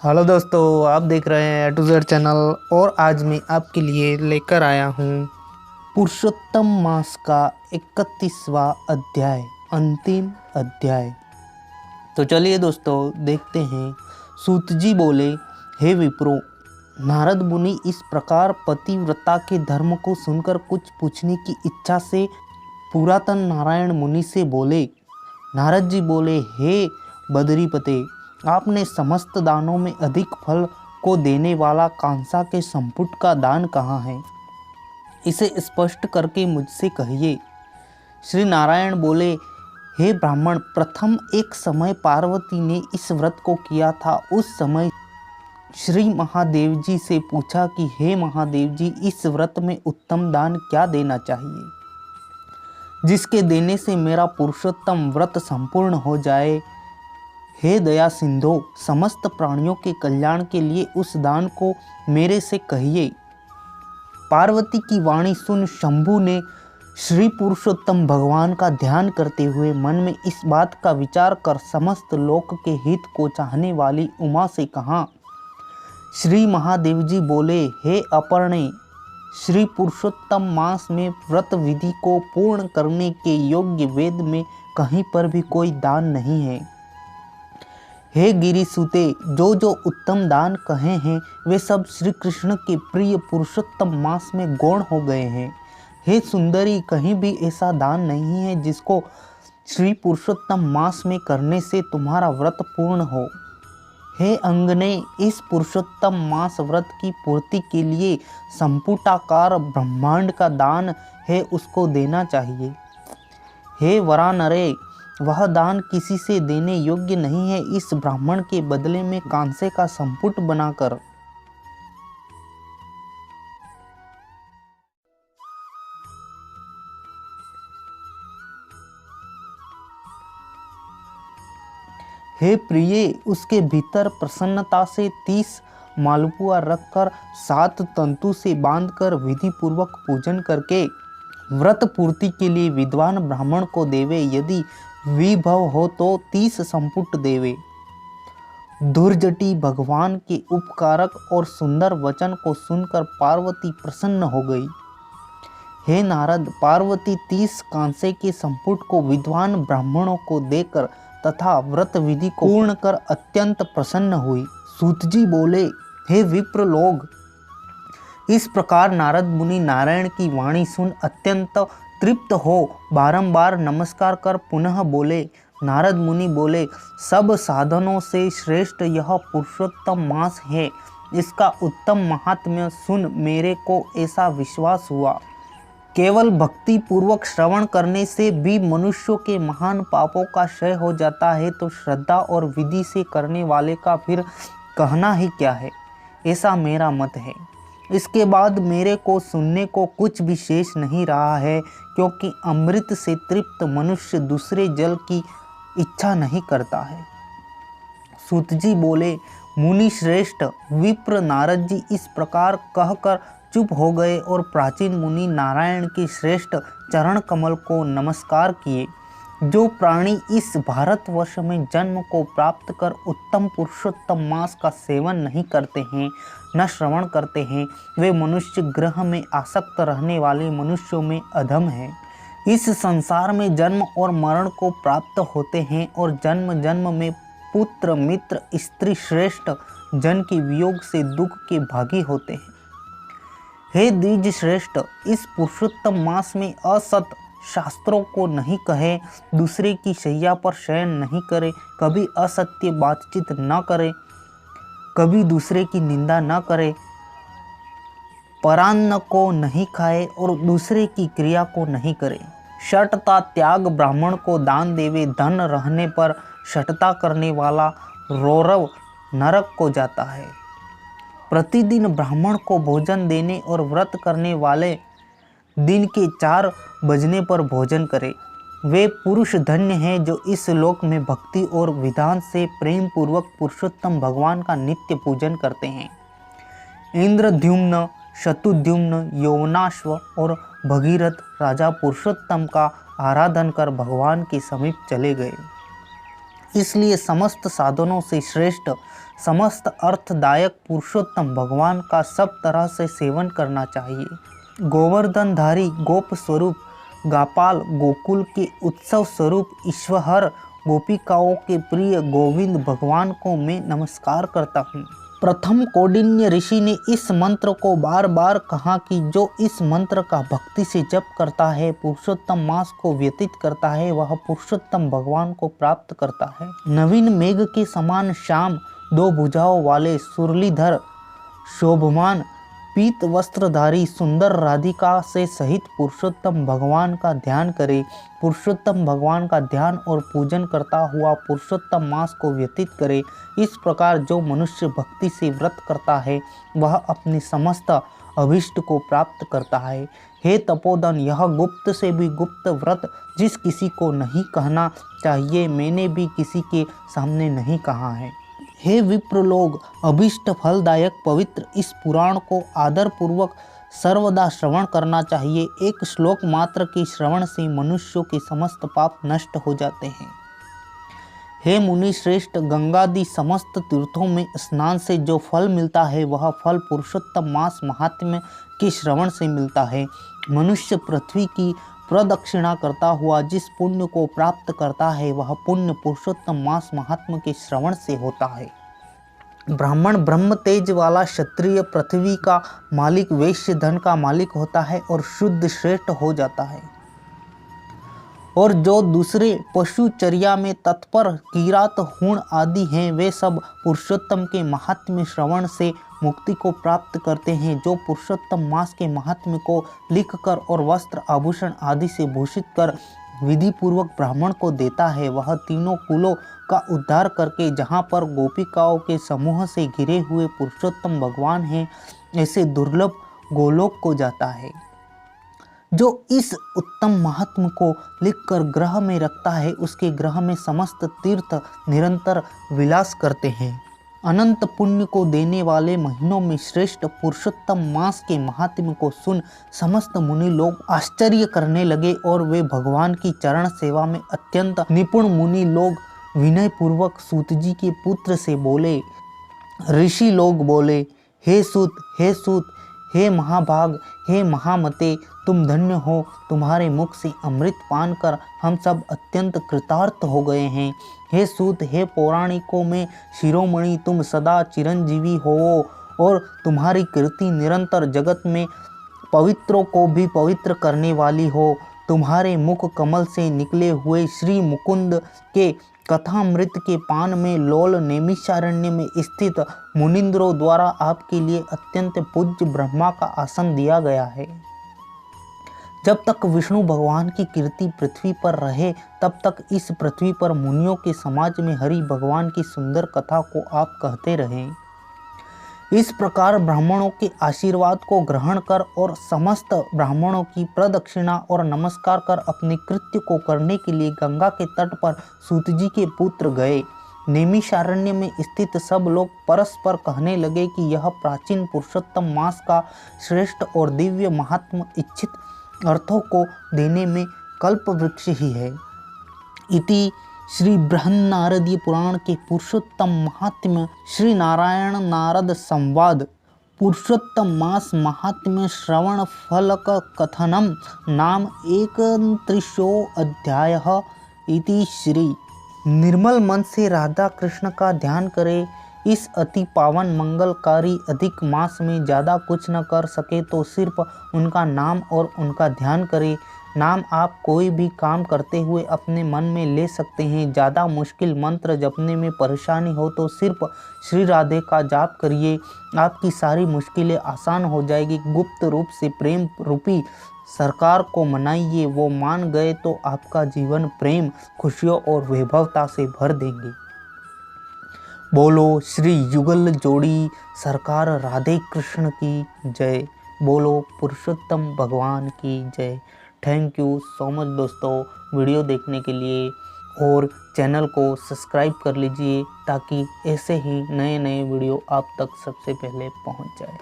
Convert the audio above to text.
Hello दोस्तों, आप देख रहे हैं A to Z चैनल। और आज मैं आपके लिए लेकर आया हूँ पुरुषोत्तम मास का 31वां अध्याय, अंतिम अध्याय। तो चलिए दोस्तों देखते हैं। सूत जी बोले, हे विप्रो, नारद मुनि इस प्रकार पतिव्रता के धर्म को सुनकर कुछ पूछने की इच्छा से पुरातन नारायण मुनि से बोले। नारद जी बोले, हे बदरीपते, आपने समस्त दानों में अधिक फल को देने वाला कांसा के संपुट का दान कहाँ है? इसे स्पष्ट करके मुझसे कहिए। श्री नारायण बोले, हे ब्राह्मण, प्रथम एक समय पार्वती ने इस व्रत को किया था। उस समय श्री महादेव जी से पूछा कि हे महादेव जी, इस व्रत में उत्तम दान क्या देना चाहिए जिसके देने से मेरा पुरुषोत्तम व्रत संपूर्ण हो जाए। हे दया सिंधो, समस्त प्राणियों के कल्याण के लिए उस दान को मेरे से कहिए। पार्वती की वाणी सुन शंभु ने श्री पुरुषोत्तम भगवान का ध्यान करते हुए मन में इस बात का विचार कर समस्त लोक के हित को चाहने वाली उमा से कहा। श्री महादेव जी बोले, हे अपर्णे, श्री पुरुषोत्तम मास में व्रत विधि को पूर्ण करने के योग्य वेद में कहीं पर भी कोई दान नहीं है। हे गिरिसुते, जो उत्तम दान कहे हैं वे सब श्री कृष्ण के प्रिय पुरुषोत्तम मास में गौण हो गए हैं। हे सुंदरी, कहीं भी ऐसा दान नहीं है जिसको श्री पुरुषोत्तम मास में करने से तुम्हारा व्रत पूर्ण हो। हे अंगने, इस पुरुषोत्तम मास व्रत की पूर्ति के लिए संपुटाकार ब्रह्मांड का दान है, उसको देना चाहिए। हे वरानरे, वह दान किसी से देने योग्य नहीं है। इस ब्राह्मण के बदले में कांसे का संपुट बनाकर हे प्रिय, उसके भीतर प्रसन्नता से 30 मालपुआ रखकर 7 तंतु से बांधकर विधि पूर्वक पूजन करके व्रत पूर्ति के लिए विद्वान ब्राह्मण को देवे। यदि विभव हो तो 30 संपुट देवे। दुर्जटी भगवान के उपकारक और सुंदर वचन को सुनकर पार्वती प्रसन्न हो गई। हे नारद, पार्वती 30 कांसे के संपुट को विद्वान ब्राह्मणों को देकर तथा व्रत विधि को पूर्ण कर अत्यंत प्रसन्न हुई। सूत जी बोले, हे विप्र लोग, इस प्रकार नारद मुनि नारायण की वाणी सुन अत्यंत तृप्त हो बारंबार नमस्कार कर पुनः बोले। नारद मुनि बोले, सब साधनों से श्रेष्ठ यह पुरुषोत्तम मास है। इसका उत्तम महात्म्य सुन मेरे को ऐसा विश्वास हुआ। केवल भक्ति पूर्वक श्रवण करने से भी मनुष्यों के महान पापों का क्षय हो जाता है, तो श्रद्धा और विधि से करने वाले का फिर कहना ही क्या है, ऐसा मेरा मत है। इसके बाद मेरे को सुनने को कुछ भी शेष नहीं रहा है, क्योंकि अमृत से तृप्त मनुष्य दूसरे जल की इच्छा नहीं करता है। सूत जी बोले, मुनि श्रेष्ठ विप्र नारद जी इस प्रकार कहकर चुप हो गए और प्राचीन मुनि नारायण के श्रेष्ठ चरण कमल को नमस्कार किए। जो प्राणी इस भारतवर्ष में जन्म को प्राप्त कर उत्तम पुरुषोत्तम मास का सेवन नहीं करते हैं, न श्रवण करते हैं, वे मनुष्य ग्रह में आसक्त रहने वाले मनुष्यों में अधम हैं। इस संसार में जन्म और मरण को प्राप्त होते हैं और जन्म जन्म में पुत्र मित्र स्त्री श्रेष्ठ जन के वियोग से दुख के भागी होते हैं। हे द्विज श्रेष्ठ, इस पुरुषोत्तम मास में असत शास्त्रों को नहीं कहे, दूसरे की शैया पर शयन नहीं करे, कभी असत्य बातचीत न करे, कभी दूसरे की निंदा न करे, परान्न को नहीं खाए और दूसरे की क्रिया को नहीं करे। शठता त्याग ब्राह्मण को दान देवे। धन रहने पर शठता करने वाला रौरव नरक को जाता है। प्रतिदिन ब्राह्मण को भोजन देने और व्रत करने वाले दिन के 4 बजने पर भोजन करे। वे पुरुष धन्य हैं जो इस लोक में भक्ति और विधान से प्रेम पूर्वक पुरुषोत्तम भगवान का नित्य पूजन करते हैं। इंद्रद्युम्न, शतुद्युम्न, यौवनाश्व और भगीरथ राजा पुरुषोत्तम का आराधन कर भगवान के समीप चले गए। इसलिए समस्त साधनों से श्रेष्ठ समस्त अर्थदायक पुरुषोत्तम भगवान का सब तरह से सेवन करना चाहिए। गोवर्धनधारी गोप स्वरूप गोपाल गोकुल के उत्सव स्वरूप ईश्वर गोपिकाओं के प्रिय गोविंद भगवान को मैं नमस्कार करता हूँ। प्रथम कौंडिन्य ऋषि ने इस मंत्र को बार बार कहा कि जो इस मंत्र का भक्ति से जप करता है, पुरुषोत्तम मास को व्यतीत करता है, वह पुरुषोत्तम भगवान को प्राप्त करता है। नवीन मेघ के समान श्याम दो भुजाओं वाले सुरलीधर शोभमान पीत वस्त्रधारी सुंदर राधिका से सहित पुरुषोत्तम भगवान का ध्यान करे। पुरुषोत्तम भगवान का ध्यान और पूजन करता हुआ पुरुषोत्तम मास को व्यतीत करे। इस प्रकार जो मनुष्य भक्ति से व्रत करता है वह अपनी समस्त अभिष्ट को प्राप्त करता है। हे तपोधन, यह गुप्त से भी गुप्त व्रत जिस किसी को नहीं कहना चाहिए, मैंने भी किसी के सामने नहीं कहा है। हे विप्र लोग, अभिष्ट फलदायक पवित्र इस पुराण को आदर पूर्वक सर्वदा श्रवण करना चाहिए। एक श्लोक मात्र के श्रवण से मनुष्यों के समस्त पाप नष्ट हो जाते हैं। हे मुनि श्रेष्ठ, गंगादि समस्त तीर्थों में स्नान से जो फल मिलता है वह फल पुरुषोत्तम मास महात्म्य के श्रवण से मिलता है। मनुष्य पृथ्वी की प्रदक्षिणा करता हुआ जिस पुण्य को प्राप्त करता है वह पुण्य पुरुषोत्तम मास महात्म्य के श्रवण से होता है। ब्राह्मण ब्रह्म तेज वाला, क्षत्रिय पृथ्वी का मालिक, वैश्य धन का मालिक होता है और शुद्ध श्रेष्ठ हो जाता है। और जो दूसरे पशुचर्या में तत्पर किरात हूण आदि हैं, वे सब पुरुषोत्तम के महात्म्य श्रवण से मुक्ति को प्राप्त करते हैं। जो पुरुषोत्तम मास के महात्म्य को लिखकर और वस्त्र आभूषण आदि से भूषित कर विधि पूर्वक ब्राह्मण को देता है, वह तीनों कुलों का उद्धार करके जहाँ पर गोपिकाओं के समूह से घिरे हुए पुरुषोत्तम भगवान हैं, ऐसे दुर्लभ गोलोक को जाता है। जो इस उत्तम महात्म को लिखकर ग्रह में रखता है, उसके ग्रह में समस्त तीर्थ निरंतर विलास करते हैं। अनंत पुण्य को देने वाले महीनों में श्रेष्ठ पुरुषोत्तम मास के महात्म्य को सुन समस्त मुनि लोग आश्चर्य करने लगे और वे भगवान की चरण सेवा में अत्यंत निपुण मुनि लोग विनय पूर्वक सूत जी के पुत्र से बोले। ऋषि लोग बोले, हे सूत, हे सूत, हे महाभाग, हे महामते, तुम धन्य हो। तुम्हारे मुख से अमृत पान कर हम सब अत्यंत कृतार्थ हो गए हैं। हे सूत, हे पौराणिकों में शिरोमणि, तुम सदा चिरंजीवी हो और तुम्हारी कीर्ति निरंतर जगत में पवित्रों को भी पवित्र करने वाली हो। तुम्हारे मुख कमल से निकले हुए श्री मुकुंद के कथामृत के पान में लोल नैमिषारण्य में स्थित मुनिंद्रों द्वारा आपके लिए अत्यंत पूज्य ब्रह्मा का आसन दिया गया है। जब तक विष्णु भगवान की कीर्ति पृथ्वी पर रहे तब तक इस पृथ्वी पर मुनियों के समाज में हरि भगवान की सुंदर कथा को आप कहते रहें। इस प्रकार ब्राह्मणों के आशीर्वाद को ग्रहण कर और समस्त ब्राह्मणों की प्रदक्षिणा और नमस्कार कर अपने कृत्य को करने के लिए गंगा के तट पर सूत जी के पुत्र गए। नैमिषारण्य में स्थित सब लोग परस्पर कहने लगे कि यह प्राचीन पुरुषोत्तम मास का श्रेष्ठ और दिव्य महात्म इच्छित अर्थों को देने में कल्प वृक्ष ही है। इति श्री बृहन्नारदीय पुराण के पुरुषोत्तम महात्म्य श्री नारायण नारद संवाद पुरुषोत्तम मास महात्म्य श्रवण फलक कथनम नाम 31 अध्यायः। इति श्री। निर्मल मन से राधा कृष्ण का ध्यान करें। इस अति पावन मंगलकारी अधिक मास में ज़्यादा कुछ न कर सके तो सिर्फ उनका नाम और उनका ध्यान करें। नाम आप कोई भी काम करते हुए अपने मन में ले सकते हैं। ज़्यादा मुश्किल मंत्र जपने में परेशानी हो तो सिर्फ श्री राधे का जाप करिए, आपकी सारी मुश्किलें आसान हो जाएगी। गुप्त रूप से प्रेम रूपी सरकार को मनाइए, वो मान गए तो आपका जीवन प्रेम, खुशियों और वैभवता से भर देंगे। बोलो श्री युगल जोड़ी सरकार राधे कृष्ण की जय। बोलो पुरुषोत्तम भगवान की जय। थैंक यू सो मच दोस्तों वीडियो देखने के लिए, और चैनल को सब्सक्राइब कर लीजिए ताकि ऐसे ही नए नए वीडियो आप तक सबसे पहले पहुंच जाए।